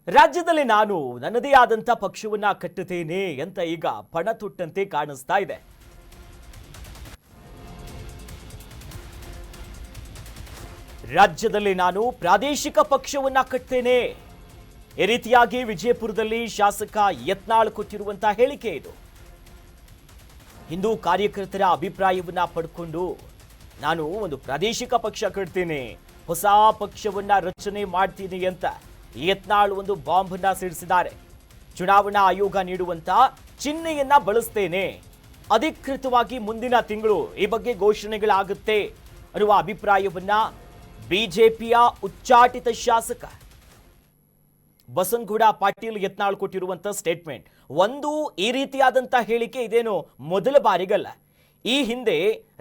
ರಾಜ್ಯದಲ್ಲಿ ನಾನು ನನ್ನದೇ ಆದಂತ ಪಕ್ಷವನ್ನ ಕಟ್ಟುತ್ತೇನೆ ಅಂತ ಈಗ ಪಣ ತೊಟ್ಟಂತೆ ಕಾಣಿಸ್ತಾ ಇದೆ. ರಾಜ್ಯದಲ್ಲಿ ನಾನು ಪ್ರಾದೇಶಿಕ ಪಕ್ಷವನ್ನ ಕಟ್ಟುತ್ತೇನೆ. ಈ ರೀತಿಯಾಗಿ ವಿಜಯಪುರದಲ್ಲಿ ಶಾಸಕ ಯತ್ನಾಳ್ ಕೊಟ್ಟಿರುವಂತಹ ಹೇಳಿಕೆ ಇದು. ಹಿಂದೂ ಕಾರ್ಯಕರ್ತರ ಅಭಿಪ್ರಾಯವನ್ನ ಪಡ್ಕೊಂಡು ನಾನು ಒಂದು ಪ್ರಾದೇಶಿಕ ಪಕ್ಷ ಕಟ್ತೀನಿ, ಹೊಸ ಪಕ್ಷವನ್ನ ರಚನೆ ಮಾಡ್ತೀನಿ ಅಂತ ಯತ್ನಾಳ್ ಒಂದು ಬಾಂಬ್ ಅನ್ನ ಸಿಡಿಸಿದ್ದಾರೆ. ಚುನಾವಣಾ ಆಯೋಗ ನೀಡುವಂತ ಚಿಹ್ನೆಯನ್ನ ಬಳಸ್ತೇನೆ, ಅಧಿಕೃತವಾಗಿ ಮುಂದಿನ ತಿಂಗಳು ಈ ಬಗ್ಗೆ ಘೋಷಣೆಗಳಾಗುತ್ತೆ ಅನ್ನುವ ಅಭಿಪ್ರಾಯವನ್ನ ಬಿಜೆಪಿಯ ಉಚ್ಚಾಟಿತ ಶಾಸಕ ಬಸನಗೌಡ ಪಾಟೀಲ್ ಯತ್ನಾಳ್ ಕೊಟ್ಟಿರುವಂತ ಸ್ಟೇಟ್ಮೆಂಟ್. ಒಂದು ಈ ರೀತಿಯಾದಂತ ಹೇಳಿಕೆ ಇದೇನು ಮೊದಲ ಬಾರಿಗಲ್ಲ. ಈ ಹಿಂದೆ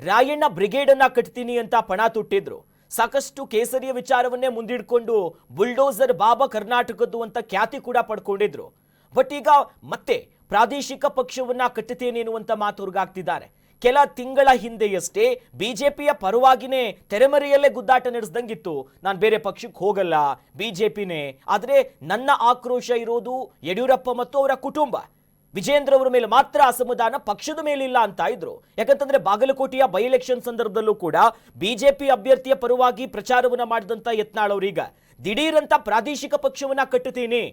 ರಾಯಣ್ಣ ಬ್ರಿಗೇಡ್ ಅನ್ನ ಕಟ್ತೀನಿ ಅಂತ ಪಣ ತೊಟ್ಟಿದ್ರು. ಸಾಕಷ್ಟು ಕೇಸರಿಯ ವಿಚಾರವನ್ನೇ ಮುಂದಿಡ್ಕೊಂಡು ಬುಲ್ಡೋಸರ್ ಬಾಬಾ ಕರ್ನಾಟಕದ್ದು ಅಂತ ಖ್ಯಾತಿ ಕೂಡ ಪಡ್ಕೊಂಡಿದ್ರು. ಬಟ್ ಈಗ ಮತ್ತೆ ಪ್ರಾದೇಶಿಕ ಪಕ್ಷವನ್ನ ಕಟ್ಟುತ್ತೇನೆ ಎನ್ನುವಂತ ಮಾತು ಹೊರಗಾಗ್ತಿದ್ದಾರೆ. ಕೆಲ ತಿಂಗಳ ಹಿಂದೆಯಷ್ಟೇ ಬಿಜೆಪಿಯ ಪರವಾಗಿನೇ ತೆರೆಮರೆಯಲ್ಲೇ ಗುದ್ದಾಟ ನಡೆಸ್ದಂಗಿತ್ತು, ನಾನು ಬೇರೆ ಪಕ್ಷಕ್ಕೆ ಹೋಗಲ್ಲ, ಬಿಜೆಪಿನೇ. ಆದರೆ ನನ್ನ ಆಕ್ರೋಶ ಇರೋದು ಯಡಿಯೂರಪ್ಪ ಮತ್ತು ಅವರ ಕುಟುಂಬ, ವಿಜೇಂದ್ರ ಅವರ ಮೇಲೆ ಮಾತ್ರ ಅಸಮಾಧಾನ, ಪಕ್ಷದ ಮೇಲಿಲ್ಲ ಅಂತ ಇದ್ರು. ಯಾಕಂತಂದ್ರೆ ಬಾಗಲಕೋಟೆಯ ಬೈ ಎಲೆಕ್ಷನ್ ಸಂದರ್ಭದಲ್ಲೂ ಕೂಡ ಬಿಜೆಪಿ ಅಭ್ಯರ್ಥಿಯ ಪರವಾಗಿ ಪ್ರಚಾರವನ್ನ ಮಾಡಿದಂತ ಯತ್ನಾಳ್ ಅವರೀಗ ದಿಢೀರಂತ ಪ್ರಾದೇಶಿಕ ಪಕ್ಷವನ್ನ ಕಟ್ಟುತ್ತೀನಿ,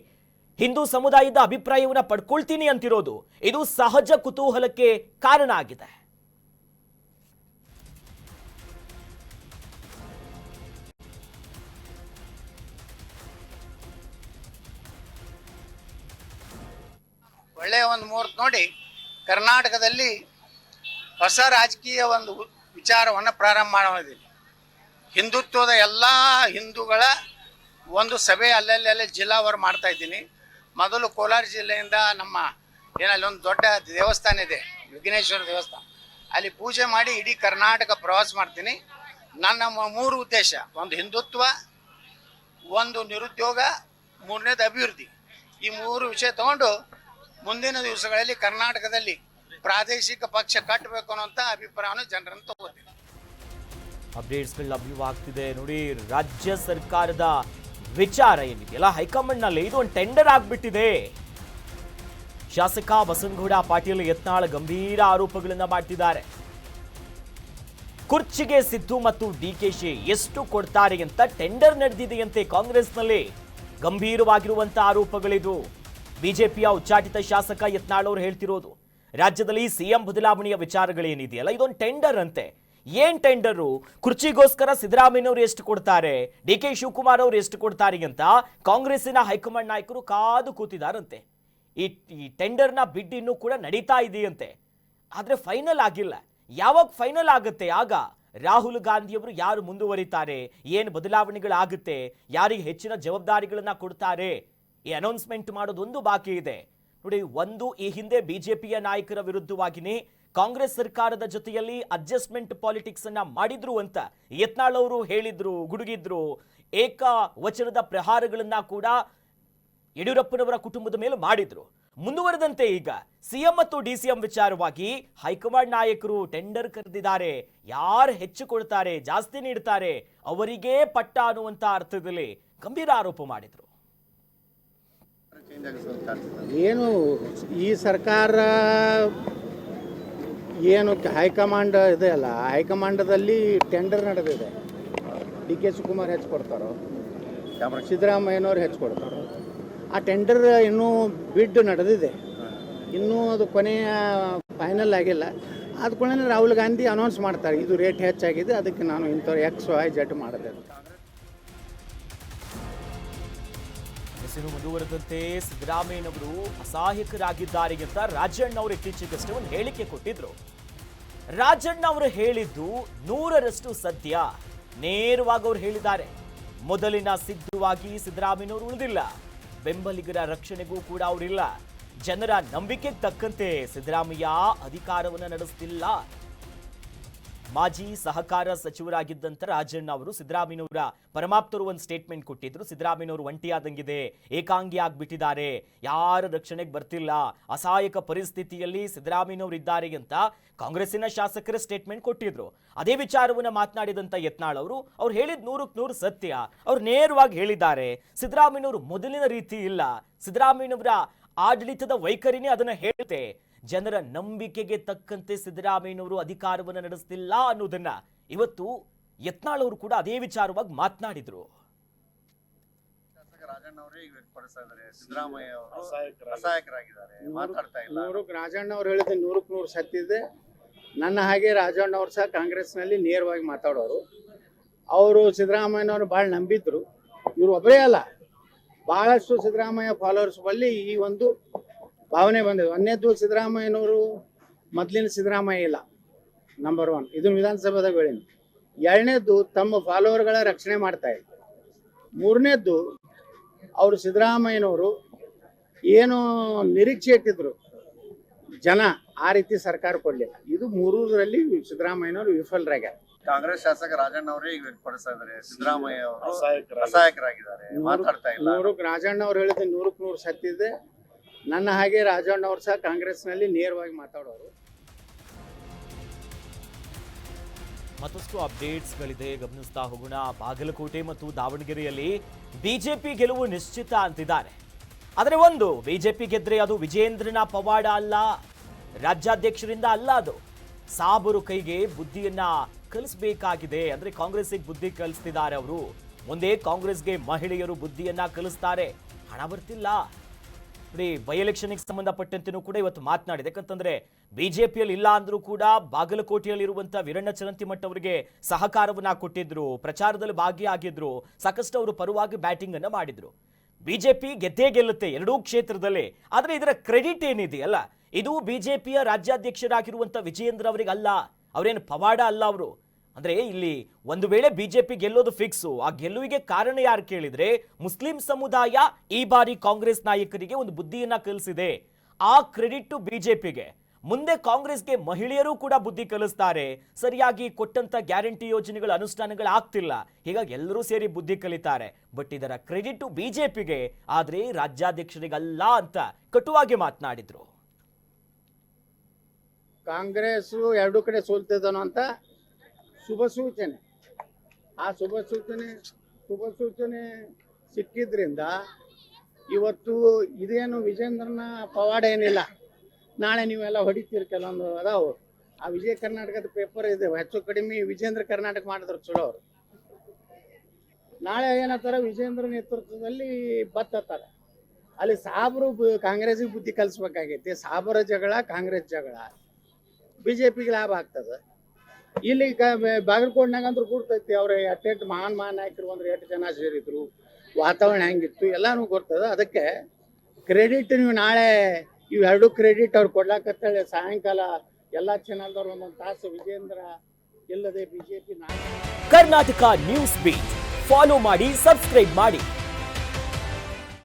ಹಿಂದೂ ಸಮುದಾಯದ ಅಭಿಪ್ರಾಯವನ್ನ ಪಡ್ಕೊಳ್ತೀನಿ ಅಂತಿರೋದು ಇದು ಸಹಜ ಕುತೂಹಲಕ್ಕೆ ಕಾರಣ ಆಗಿದೆ. ಒಳ್ಳೆಯ ಒಂದು ಮುಹೂರ್ತ ನೋಡಿ ಕರ್ನಾಟಕದಲ್ಲಿ ಹೊಸ ರಾಜಕೀಯ ಒಂದು ವಿಚಾರವನ್ನು ಪ್ರಾರಂಭ ಮಾಡಿದ್ದೀನಿ. ಹಿಂದುತ್ವದ ಎಲ್ಲ ಹಿಂದೂಗಳ ಒಂದು ಸಭೆ ಅಲ್ಲಲ್ಲಿ ಜಿಲ್ಲಾವಾರು ಮಾಡ್ತಾ ಇದ್ದೀನಿ. ಮೊದಲು ಕೋಲಾರ ಜಿಲ್ಲೆಯಿಂದ ನಮ್ಮ ಏನಲ್ಲಿ ಒಂದು ದೊಡ್ಡ ದೇವಸ್ಥಾನ ಇದೆ, ವಿಘ್ನೇಶ್ವರ ದೇವಸ್ಥಾನ, ಅಲ್ಲಿ ಪೂಜೆ ಮಾಡಿ ಇಡೀ ಕರ್ನಾಟಕ ಪ್ರವಾಸ ಮಾಡ್ತೀನಿ. ನನ್ನ ಮೂರು ಉದ್ದೇಶ: ಒಂದು ಹಿಂದುತ್ವ, ಒಂದು ನಿರುದ್ಯೋಗ, ಮೂರನೇದು ಅಭಿವೃದ್ಧಿ. ಈ ಮೂರು ವಿಷಯ ತಗೊಂಡು ಮುಂದಿನ ದಿವಸಗಳಲ್ಲಿ ಕರ್ನಾಟಕದಲ್ಲಿ ಪ್ರಾದೇಶಿಕ ಪಕ್ಷ ಕಟ್ಟಬೇಕು ಅನ್ನೋಂಥ ಅಭಿಪ್ರಾಯವನ್ನು ಜನರನ್ನು ತಗೋತೀನಿ. ಅಪ್ಡೇಟ್ಸ್ಗಳು ಲಭ್ಯವಾಗ್ತಿದೆ ನೋಡಿ. ರಾಜ್ಯ ಸರ್ಕಾರದ ವಿಚಾರ ಏನಿದೆಯಲ್ಲ ಹೈಕಮಾಂಡ್ ನಲ್ಲಿ ಇದು ಒಂದು ಟೆಂಡರ್ ಆಗ್ಬಿಟ್ಟಿದೆ. ಶಾಸಕ ಬಸನಗೌಡ ಪಾಟೀಲ್ ಯತ್ನಾಳ್ ಗಂಭೀರ ಆರೋಪಗಳನ್ನ ಮಾಡ್ತಿದ್ದಾರೆ. ಕುರ್ಚಿಗೆ ಸಿದ್ದು ಮತ್ತು ಡಿಕೆಶಿ ಎಷ್ಟು ಕೊಡ್ತಾರೆ ಅಂತ ಟೆಂಡರ್ ನಡೆದಿದೆಯಂತೆ ಕಾಂಗ್ರೆಸ್ನಲ್ಲಿ. ಗಂಭೀರವಾಗಿರುವಂತಹ ಆರೋಪಗಳಿದು. ಬಿಜೆಪಿಯ ಉಚ್ಚಾಟಿತ ಶಾಸಕ ಯತ್ನಾಳ್ ಅವರು ಹೇಳ್ತಿರೋದು, ರಾಜ್ಯದಲ್ಲಿ ಸಿಎಂ ಬದಲಾವಣೆಯ ವಿಚಾರಗಳೇನಿದೆಯಲ್ಲ ಇದೊಂದು ಟೆಂಡರ್ ಅಂತೆ. ಏನ್ ಟೆಂಡರು? ಕುರ್ಚಿಗೋಸ್ಕರ ಸಿದ್ದರಾಮಯ್ಯನವರು ಎಷ್ಟು ಕೊಡ್ತಾರೆ, ಡಿ ಕೆ ಶಿವಕುಮಾರ್ ಅವರು ಎಷ್ಟು ಕೊಡ್ತಾರೆ ಅಂತ ಕಾಂಗ್ರೆಸ್ಸಿನ ಹೈಕಮಾಂಡ್ ನಾಯಕರು ಕಾದು ಕೂತಿದಾರಂತೆ. ಈ ಟೆಂಡರ್ನ ಬಿಡ್ ಇನ್ನೂ ಕೂಡ ನಡೀತಾ ಇದೆಯಂತೆ, ಆದ್ರೆ ಫೈನಲ್ ಆಗಿಲ್ಲ. ಯಾವಾಗ ಫೈನಲ್ ಆಗುತ್ತೆ ಆಗ ರಾಹುಲ್ ಗಾಂಧಿಯವರು ಯಾರು ಮುಂದುವರಿತಾರೆ, ಏನು ಬದಲಾವಣೆಗಳಾಗುತ್ತೆ, ಯಾರಿಗೆ ಹೆಚ್ಚಿನ ಜವಾಬ್ದಾರಿಗಳನ್ನ ಕೊಡ್ತಾರೆ, ಈ ಅನೌನ್ಸ್ಮೆಂಟ್ ಮಾಡೋದೊಂದು ಬಾಕಿ ಇದೆ ನೋಡಿ. ಒಂದು ಈ ಹಿಂದೆ ಬಿಜೆಪಿಯ ನಾಯಕರ ವಿರುದ್ಧವಾಗಿನೇ ಕಾಂಗ್ರೆಸ್ ಸರ್ಕಾರದ ಜೊತೆಯಲ್ಲಿ ಅಡ್ಜಸ್ಟ್ಮೆಂಟ್ ಪಾಲಿಟಿಕ್ಸ್ ಅನ್ನ ಮಾಡಿದ್ರು ಅಂತ ಯತ್ನಾಳ್ ಅವರು ಹೇಳಿದ್ರು, ಗುಡುಗಿದ್ರು. ಏಕ ವಚನದ ಪ್ರಹಾರಗಳನ್ನ ಕೂಡ ಯಡಿಯೂರಪ್ಪನವರ ಕುಟುಂಬದ ಮೇಲೆ ಮಾಡಿದ್ರು. ಮುಂದುವರೆದಂತೆ ಈಗ ಸಿಎಂ ಮತ್ತು ಡಿಸಿಎಂ ವಿಚಾರವಾಗಿ ಹೈಕಮಾಂಡ್ ನಾಯಕರು ಟೆಂಡರ್ ಕರೆದಿದ್ದಾರೆ. ಯಾರು ಹೆಚ್ಚು ಕೊಡ್ತಾರೆ, ಜಾಸ್ತಿ ನೀಡ್ತಾರೆ ಅವರಿಗೇ ಪಟ್ಟ ಅನ್ನುವಂತ ಅರ್ಥದಲ್ಲಿ ಗಂಭೀರ ಆರೋಪ ಮಾಡಿದ್ರು. ಏನು ಈ ಸರ್ಕಾರ ಏನು ಹೈಕಮಾಂಡ್ ಇದೆ ಅಲ್ಲ, ಹೈಕಮಾಂಡದಲ್ಲಿ ಟೆಂಡರ್ ನಡೆದಿದೆ. ಡಿ ಕೆ ಶಿವಕುಮಾರ್ ಹೆಚ್ಚು ಕೊಡ್ತಾರೋ, ಸಿದ್ದರಾಮಯ್ಯನವ್ರು ಹೆಚ್ಚು ಕೊಡ್ತಾರೋ. ಆ ಟೆಂಡರ್ ಇನ್ನೂ ಬಿಡ್ ನಡೆದಿದೆ, ಇನ್ನೂ ಅದು ಕೊನೆಯ ಫೈನಲ್ ಆಗಿಲ್ಲ. ಆದ ಕೂಡ ರಾಹುಲ್ ಗಾಂಧಿ ಅನೌನ್ಸ್ ಮಾಡ್ತಾರೆ, ಇದು ರೇಟ್ ಹೆಚ್ಚಾಗಿದೆ, ಅದಕ್ಕೆ ನಾನು ಇಂಥವ್ರು XYZ ಮಾಡಿದೆ. ಮುಂದುವರೆದಂತೆ ಸಿದ್ದರಾಮಯ್ಯನವರು ಅಸಹಾಯಕರಾಗಿದ್ದಾರೆ ಅಂತ ರಾಜಣ್ಣ ಅವರು ಇತ್ತೀಚೆಗಷ್ಟೇ ಒಂದು ಹೇಳಿಕೆ ಕೊಟ್ಟಿದ್ರು. ರಾಜಣ್ಣ ಅವರು ಹೇಳಿದ್ದು 100ರಷ್ಟು ಸತ್ಯ. ನೇರವಾಗಿ ಅವರು ಹೇಳಿದ್ದಾರೆ, ಮೊದಲಿನ ಸಿದ್ಧವಾಗಿ ಸಿದ್ದರಾಮಯ್ಯನವರು ಉಳಿದಿಲ್ಲ, ಬೆಂಬಲಿಗರ ರಕ್ಷಣೆಗೂ ಕೂಡ ಅವರಿಲ್ಲ, ಜನರ ನಂಬಿಕೆಗೆ ತಕ್ಕಂತೆ ಸಿದ್ದರಾಮಯ್ಯ ಅಧಿಕಾರವನ್ನು ನಡೆಸ್ತಿಲ್ಲ. ಮಾಜಿ ಸಹಕಾರ ಸಚಿವರಾಗಿದ್ದಂತ ರಾಜಣ್ಣ ಅವರು ಸಿದ್ದರಾಮಯ್ಯನವರ ಪರಮಾಪ್ತರು ಒಂದು ಸ್ಟೇಟ್ಮೆಂಟ್ ಕೊಟ್ಟಿದ್ರು. ಸಿದ್ದರಾಮಯ್ಯನವರು ಒಂಟಿಯಾದಂಗಿದೆ, ಏಕಾಂಗಿ ಆಗ್ಬಿಟ್ಟಿದ್ದಾರೆ, ಯಾರ ರಕ್ಷಣೆಗೆ ಬರ್ತಿಲ್ಲ, ಅಸಹಾಯಕ ಪರಿಸ್ಥಿತಿಯಲ್ಲಿ ಸಿದ್ದರಾಮಯ್ಯನವರು ಇದ್ದಾರೆ ಅಂತ ಕಾಂಗ್ರೆಸ್ಸಿನ ಶಾಸಕರ ಸ್ಟೇಟ್ಮೆಂಟ್ ಕೊಟ್ಟಿದ್ರು. ಅದೇ ವಿಚಾರವನ್ನ ಮಾತನಾಡಿದಂತ ಯತ್ನಾಳ್ ಅವರು ಹೇಳಿದ 100% ಸತ್ಯ. ಅವ್ರು ನೇರವಾಗಿ ಹೇಳಿದ್ದಾರೆ, ಸಿದ್ದರಾಮಯ್ಯನವರು ಮೊದಲಿನ ರೀತಿ ಇಲ್ಲ, ಸಿದ್ದರಾಮಯ್ಯನವರ ಆಡಳಿತದ ವೈಖರಿನೇ ಅದನ್ನ ಹೇಳುತ್ತೆ, ಜನರ ನಂಬಿಕೆಗೆ ತಕ್ಕಂತೆ ಸಿದ್ದರಾಮಯ್ಯನವರು ಅಧಿಕಾರವನ್ನು ನಡೆಸ್ತಿಲ್ಲ ಅನ್ನೋದನ್ನ ಇವತ್ತು ಯತ್ನಾಳ್ ಅವರು ಕೂಡ ಅದೇ ವಿಚಾರವಾಗಿ ಮಾತನಾಡಿದ್ರು. ರಾಜಣ್ಣ ಅವರೇ ಈಗ ವ್ಯಕ್ತಪಡಿಸ್ತಾ ಇದ್ದಾರೆ, ಸಿದ್ದರಾಮಯ್ಯ ಅವರು ಅಸಹಾಯಕರಾಗಿದ್ದಾರೆ, ಮಾತಾಡ್ತಾ ಇಲ್ಲ. ರಾಜಣ್ಣ ಅವ್ರು ಹೇಳಿದ 100% ಸತ್ಯ ಇದೆ. ನನ್ನ ಹಾಗೆ ರಾಜಣ್ಣ ಅವ್ರು ಸಹ ಕಾಂಗ್ರೆಸ್ನಲ್ಲಿ ನೇರವಾಗಿ ಮಾತಾಡೋರು. ಅವರು ಸಿದ್ದರಾಮಯ್ಯನವರು ಭಾಳ ನಂಬಿದ್ರು. ಇವರು ಒಬ್ಬರೇ ಅಲ್ಲ, ಬಹಳಷ್ಟು ಸಿದ್ದರಾಮಯ್ಯ ಫಾಲೋವರ್ಸ್ ಬಳಿ ಈ ಒಂದು ಭಾವನೆ ಬಂದಿದೆ. ಒಂದನೇದು, ಸಿದ್ದರಾಮಯ್ಯನವರು ಮೊದಲಿನ ಸಿದ್ದರಾಮಯ್ಯ ಇಲ್ಲ, ನಂಬರ್ 1. ಇದನ್ನು ವಿಧಾನಸಭೆದಾಗ ಹೇಳಿನಿ. ಎರಡನೇದು, ತಮ್ಮ ಫಾಲೋವರ್ಗಳ ರಕ್ಷಣೆ ಮಾಡ್ತಾ ಇದ್ರು. ಮೂರನೇದ್ದು, ಅವರು ಸಿದ್ದರಾಮಯ್ಯನವರು ಏನು ನಿರೀಕ್ಷೆ ಇಟ್ಟಿದ್ರು ಜನ, ಆ ರೀತಿ ಸರ್ಕಾರ ಕೊಡಲಿಲ್ಲ. ಇದು ಮೂರರಲ್ಲಿ ಸಿದ್ದರಾಮಯ್ಯನವರು ವಿಫಲರಾಗ್ಯಾರ. ಕಾಂಗ್ರೆಸ್ ಶಾಸಕ ರಾಜಣ್ಣ ಅವರೇ ಈಗ ವ್ಯಕ್ತಪಡಿಸ್ತಾ ಇದ್ದಾರೆ, ಸಿದ್ದರಾಮಯ್ಯ ಅವರು ಅಸಹಾಯಕರಾಗಿದ್ದಾರೆ, ಮಾತಾಡ್ತಾ ಇಲ್ಲ. ರಾಜಣ್ಣ ಅವ್ರು ಹೇಳಿದ 100% ಸತ್ಯ ಇದೆ. ನನ್ನ ಹಾಗೆ ರಾಜಣ್ಣ ಅವರು ಸಹ ಕಾಂಗ್ರೆಸ್ನಲ್ಲಿ ನೇರವಾಗಿ ಮಾತಾಡೋರು. ಮತ್ತಷ್ಟು ಅಪ್ಡೇಟ್ಸ್ಗಳಿದೆ, ಗಮನಿಸ್ತಾ ಹೋಗೋಣ. ಬಾಗಲಕೋಟೆ ಮತ್ತು ದಾವಣಗೆರೆಯಲ್ಲಿ ಬಿಜೆಪಿ ಗೆಲುವು ನಿಶ್ಚಿತ ಅಂತಿದ್ದಾರೆ. ಆದರೆ ಒಂದು, ಬಿಜೆಪಿ ಗೆದ್ರೆ ಅದು ವಿಜೇಂದ್ರನ ಪವಾಡ ಅಲ್ಲ, ರಾಜ್ಯಾಧ್ಯಕ್ಷರಿಂದ ಅಲ್ಲ, ಅದು ಸಾಬರು ಕೈಗೆ ಬುದ್ಧಿಯನ್ನ ಕಲಿಸಬೇಕಾಗಿದೆ. ಅಂದ್ರೆ ಕಾಂಗ್ರೆಸ್ಗೆ ಬುದ್ಧಿ ಕಲಿಸ್ತಿದ್ದಾರೆ ಅವರು. ಮುಂದೆ ಕಾಂಗ್ರೆಸ್ಗೆ ಮಹಿಳೆಯರು ಬುದ್ಧಿಯನ್ನ ಕಲಿಸ್ತಾರೆ. ಹಣ ಬರ್ತಿಲ್ಲ ನೋಡಿ. ಬೈ ಎಲೆಕ್ಷನ್ಗೆ ಸಂಬಂಧಪಟ್ಟಂತೆನೂ ಕೂಡ ಇವತ್ತು ಮಾತನಾಡಿದೆ. ಯಾಕಂತಂದ್ರೆ ಬಿಜೆಪಿಯಲ್ಲಿ ಇಲ್ಲ ಅಂದ್ರೂ ಕೂಡ ಬಾಗಲಕೋಟೆಯಲ್ಲಿರುವಂತಹ ವೀರಣ್ಣ ಚರಂತಿಮಠ್ ಅವರಿಗೆ ಸಹಕಾರವನ್ನ ಕೊಟ್ಟಿದ್ರು, ಪ್ರಚಾರದಲ್ಲಿ ಭಾಗಿಯಾಗಿದ್ರು, ಸಾಕಷ್ಟು ಅವರು ಪರವಾಗಿ ಬ್ಯಾಟಿಂಗ್ ಅನ್ನ ಮಾಡಿದ್ರು. ಬಿಜೆಪಿ ಗೆದ್ದೇ ಗೆಲ್ಲುತ್ತೆ ಎರಡೂ ಕ್ಷೇತ್ರದಲ್ಲಿ. ಆದ್ರೆ ಇದರ ಕ್ರೆಡಿಟ್ ಏನಿದೆಯಲ್ಲ, ಇದು ಬಿಜೆಪಿಯ ರಾಜ್ಯಾಧ್ಯಕ್ಷರಾಗಿರುವಂತ ವಿಜಯೇಂದ್ರ ಅವರಿಗೆ ಅಲ್ಲ, ಅವರೇನು ಪವಾಡ ಅಲ್ಲ ಅವರು. ಅಂದ್ರೆ ಇಲ್ಲಿ ಒಂದು ವೇಳೆ ಬಿಜೆಪಿ ಗೆಲ್ಲೋದು ಫಿಕ್ಸು. ಆ ಗೆಲುವಿಗೆ ಕಾರಣ ಯಾರು ಕೇಳಿದ್ರೆ, ಮುಸ್ಲಿಂ ಸಮುದಾಯ ಈ ಬಾರಿ ಕಾಂಗ್ರೆಸ್ ನಾಯಕರಿಗೆ ಒಂದು ಬುದ್ಧಿಯನ್ನ ಕಲಿಸಿದೆ. ಆ ಕ್ರೆಡಿಟ್ ಬಿಜೆಪಿಗೆ. ಮುಂದೆ ಕಾಂಗ್ರೆಸ್ಗೆ ಮಹಿಳೆಯರು ಕೂಡ ಬುದ್ಧಿ ಕಲಿಸ್ತಾರೆ. ಸರಿಯಾಗಿ ಕೊಟ್ಟಂತ ಗ್ಯಾರಂಟಿ ಯೋಜನೆಗಳ ಅನುಷ್ಠಾನಗಳು ಆಗ್ತಿಲ್ಲ, ಹೀಗಾಗಿ ಎಲ್ಲರೂ ಸೇರಿ ಬುದ್ಧಿ ಕಲಿತಾರೆ. ಬಟ್ ಇದರ ಕ್ರೆಡಿಟ್ ಬಿಜೆಪಿಗೆ, ಆದ್ರೆ ರಾಜ್ಯಾಧ್ಯಕ್ಷರಿಗಲ್ಲ ಅಂತ ಕಟುವಾಗಿ ಮಾತನಾಡಿದ್ರು. ಕಾಂಗ್ರೆಸ್ ಎರಡು ಕಡೆ ಸೋಲ್ತಿದ್ದಾನೋ ಅಂತ ಶುಭ ಸೂಚನೆ. ಆ ಶುಭ ಸೂಚನೆ ಸಿಕ್ಕಿದ್ರಿಂದ ಇವತ್ತು ಇದೇನು ವಿಜೇಂದ್ರನ ಪವಾಡ ಏನಿಲ್ಲ. ನಾಳೆ ನೀವೆಲ್ಲ ಹೊಡಿತೀರಿ, ಕೆಲವೊಂದು ಅದಾವು. ಆ ವಿಜಯ ಕರ್ನಾಟಕದ ಪೇಪರ್ ಇದೆ, ಹೆಚ್ಚು ಕಡಿಮೆ ವಿಜೇಂದ್ರ ಕರ್ನಾಟಕ ಮಾಡಿದ್ರು ಚಲೋ ಅವರು. ನಾಳೆ ಏನತ್ತಾರೆ, ವಿಜೇಂದ್ರ ನೇತೃತ್ವದಲ್ಲಿ ಬತ್ತಾರೆ. ಅಲ್ಲಿ ಸಾಬ್ರು ಕಾಂಗ್ರೆಸ್ಗೆ ಬುದ್ಧಿ ಕಲಿಸ್ಬೇಕಾಗೈತಿ. ಸಾಬರ ಜಗಳ, ಕಾಂಗ್ರೆಸ್ ಜಗಳ, ಬಿಜೆಪಿಗೆ ಲಾಭ ಆಗ್ತದೆ. ಇಲ್ಲಿ ಬಾಗಲಕೋಟೆನಾಗ ಅಂದ್ರೂ ಗುರ್ತೈತಿ, ಅವ್ರ ಎಟ್ಟೆಟ್ಟು ಮಹಾನ್ ನಾಯಕರು ಅಂದ್ರೆ 8 ಜನ ಸೇರಿದ್ರು, ವಾತಾವರಣ ಹೆಂಗಿತ್ತು ಎಲ್ಲಾನು ಗೊತ್ತದ. ಅದಕ್ಕೆ ಕ್ರೆಡಿಟ್ ನೀವು ನಾಳೆ ಇವೆರಡು ಕ್ರೆಡಿಟ್ ಅವ್ರು ಕೊಡ್ಲಾಕತ್ತೇಳಿ ಸಾಯಂಕಾಲ ಎಲ್ಲ ಚಾನಲ್ದವ್ರು ಒಂದೊಂದು ತಾಸು ವಿಜೇಂದ್ರ ಇಲ್ಲದೆ ಬಿಜೆಪಿ ನಾಯಕ. ಕರ್ನಾಟಕ ನ್ಯೂಸ್ ಬೀಟ್ ಫಾಲೋ ಮಾಡಿ, ಸಬ್ಸ್ಕ್ರೈಬ್ ಮಾಡಿ.